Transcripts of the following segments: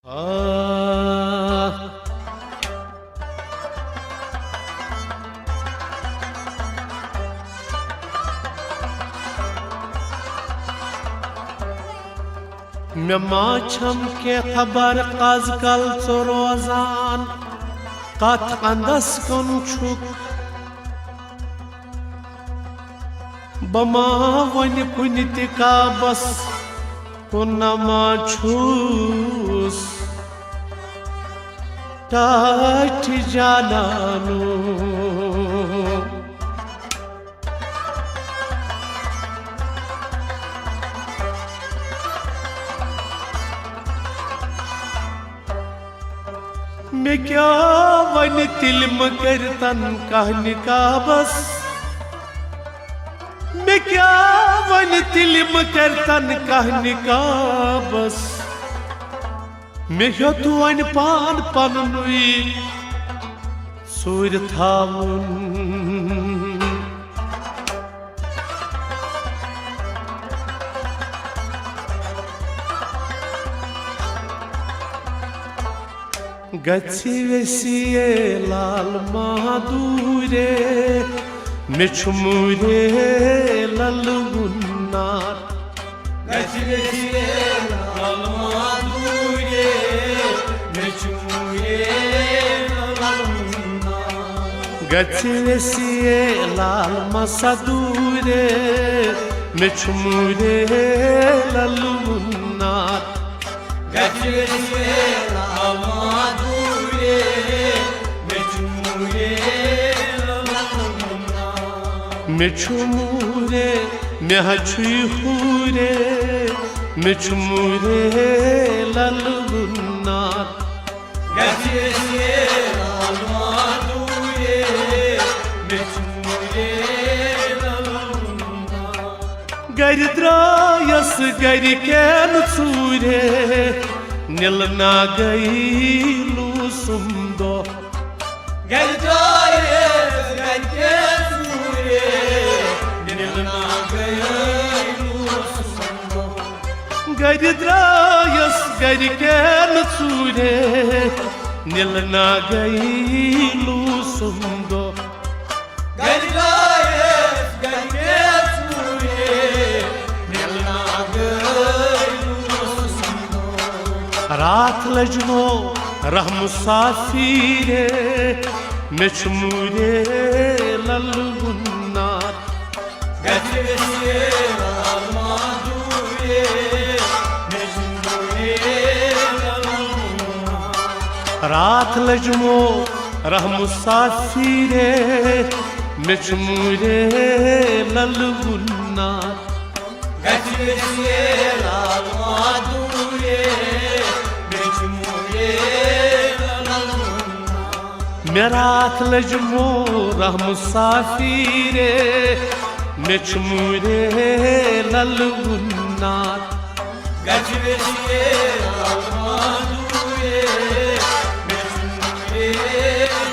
मे मा छम के खबर आज कल रोजान कथ अंदस कुन छुक बमा वन कुन काबस कुन मा छूस टाठ जानानु मैं क्या वन तिलम करतन कहन काबस मैं क्या वन तिलम करतन कहन काबस मैं हेतु वन पान पनुई सूर थावन गच्छी वेसिए लाल मादूरे मिछमुरे ललगुन्नार गच्छी वेसिए लाल मादूरे मिछमुरे ललगुन्नार गच्छी वेसिए लाल मसदूरे मिछमुरे ललगुन्नार गच्छी वेसिए लाल मादूरे मिछमुरे ललगुन्नार मिछमुरे मेहछुई हुरे मिछमुरे ललगुन्नार गच्छी वेसिए लाल मादूरे मिछमुरे ललगुन्नार गरिद्रायस गरिकेन चूरे निलना गईलू सुंदो गरिद्रायस गरिकेन चूरे निलना गईलू सुंदो गरिद्रायस गरिकेन चूरे निलना गईलू सुंदो गरिद्रायस गरिकेन चूरे निलना गईलू सुंदो रात लजमो रहम साफीरे मिछमुरे ललगुन्नार गच्छी वेसिए लाल मादूरे मिछमुरे ललगुन्नार रात लजमो रहम साफीरे मिछमुरे ललगुन्नार गच्छी वेसिए लाल मादूरे मिछमुरे ललगुन्नार मेरात लजमो रहम साफीरे मिछमुरे ललगुन्नार गच्छी वेसिए लाल मादूरे मिछमुरे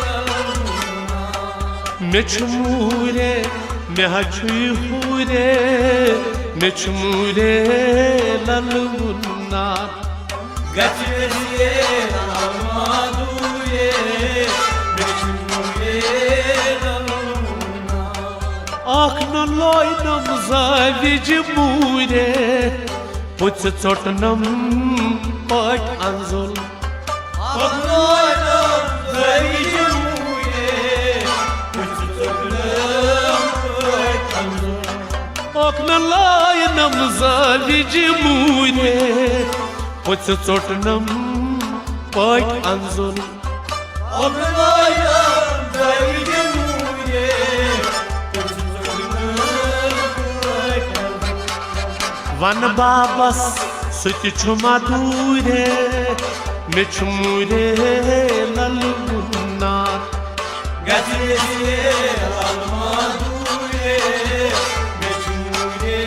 ललगुन्नार मिछमुरे मेहछुई हुरे मिछमुरे ललगुन्नार गच्छी वेसिए लाल मादूरे मिछमुरे ललगुन्नार आखन लोइनम जाविज मूरे पुछ चोटनम पट अंजुल अग्नोयनम जाविज मूरे पुछ चोटनम पट अंजुल आखन लोइनम जाविज मूरे पुछ चोटनम पट अंजुल अग्नोयनम जाविज मूरे पुछ चोटनम पट अंजुल वन बाबस सुत मधुरे मिछमुरे ललगुन्नार गच्छी वेसिए लाल मादूरे मिछमुरे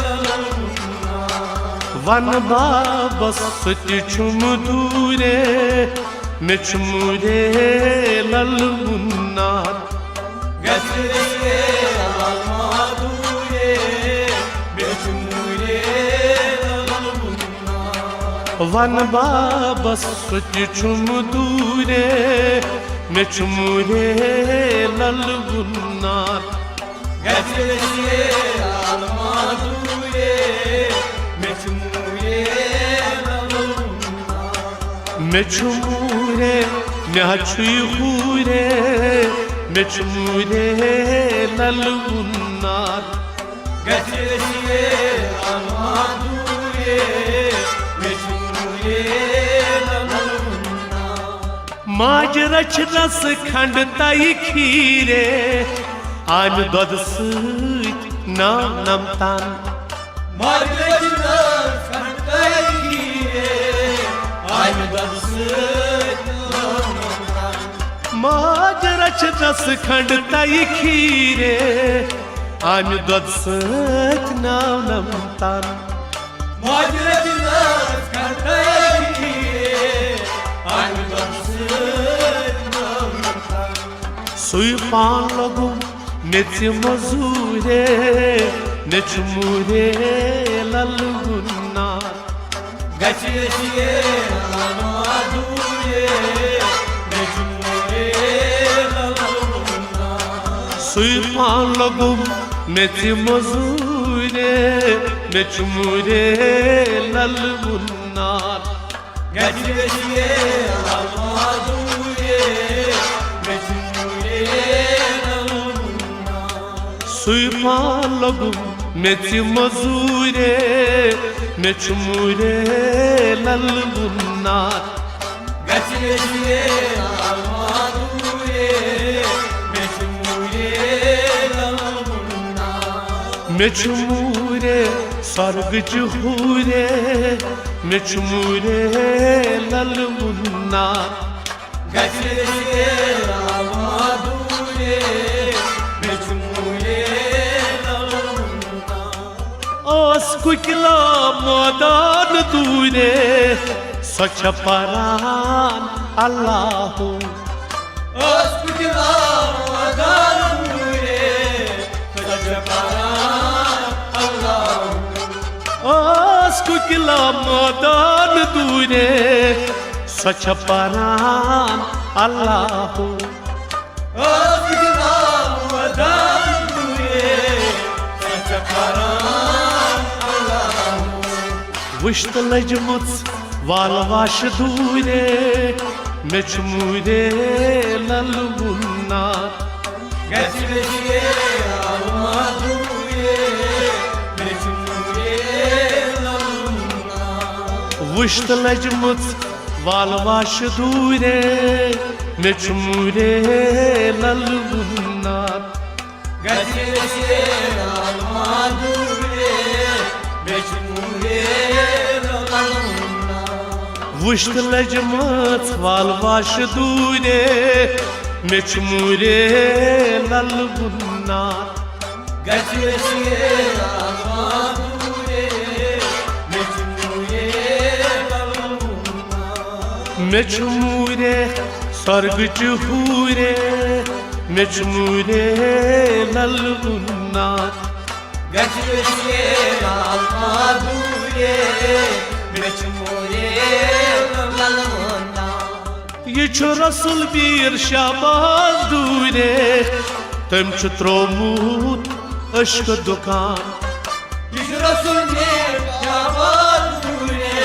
ललगुन्नार वन बाबस सुत मधुरे मिछमुरे ललगुन्नार गच्छी वेसिए लाल मादूरे मिछमुरे ललगुन्नार वन बाबस सुचुम दूरे में चुमुरे ललगुन्नार Getiresiye alma duye meçmuye lalunna में चुमुरे न्याचुई हुरे में चुमुरे ललगुन्नार Getiresiye alma duye meçmuye lalunna माज रच रस खंड तई खीरे आम दद सूत नाम नमतान Margret'ine kantaygiye aynı dansıt namından माज रच रस खंड तई खीरे आम दद सूत नाम नमतान Margret'ine kantaygiye aynı dansıt namından सुई पान लगू नित्य मजूरे निचमुरे ललगुन्नार Getiresiye alma duye meçmuye lalunna सुई पान लगू नित्य मजूरे निचमुरे ललगुन्नार Getiresiye alma duye meçmuye lalunna सुई पान लगू नित्य मजूरे निचमुरे ललगुन्नार Getiresiye alma duye meçmuye lalunna मिचमुरे स्वर्ग चूरे मिचमुरे ललगुन्नार Getiresiye alma duye meçmuye lalunna ओस कुकिला मदन दूरे सच परान अल्लाह Askutila madan duye sajaparan Allah ओस कुकिला मदन दूरे सच परान अल्लाह Askutila madan duye sajaparan Allah वुश्त लजमुत वालवाश दूरे मिचमुरे ललगुन्नार Getiresiye alma duye meçmuye lalunna वुश्त लजमुत वालवाश दूरे मिचमुरे ललगुन्नार Getiresiye alma duye meçmuye lalunna वुश्त लजमुत वालवाश दूरे मिचमुरे ललगुन्नार Getiresiye alma duye meçmuye lalunna मिचमुरे स्वर्ग चूरे मिचमुरे ललगुन्नार Getiresiye alma duye meçmuye lalunna ये छु रसूल बीर शाबाज दूरे तम छु त्रोमूत अश्क दुकान Yüz Resul bir yaman duye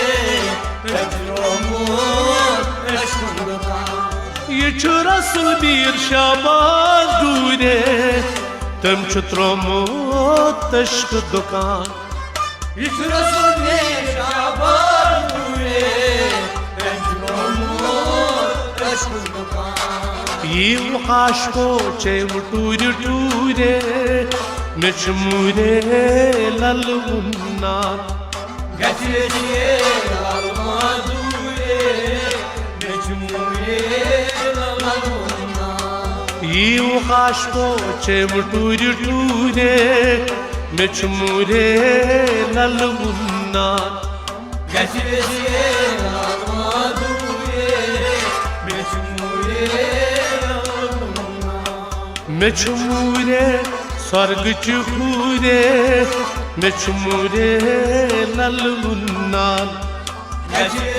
Petromut eşkundukan ये छु रसूल बीर शाबाज दूरे तम छु त्रोमूत अश्क दुकान Yüz Resul bir yaman duye Petromut eşkundukan ये वकाश को चे टूरे टूरे मिचमुरे ललगुन्नार Getiresiye alma duye Meçmuye lalunna ये वकाश को चे टूरे टूरे मिचमुरे ललगुन्नार Getiresiye alma duye Meçmuye lalunna मिचमुरे स्वर्ग चूरे मिचमुरे ललगुन्नार Geçir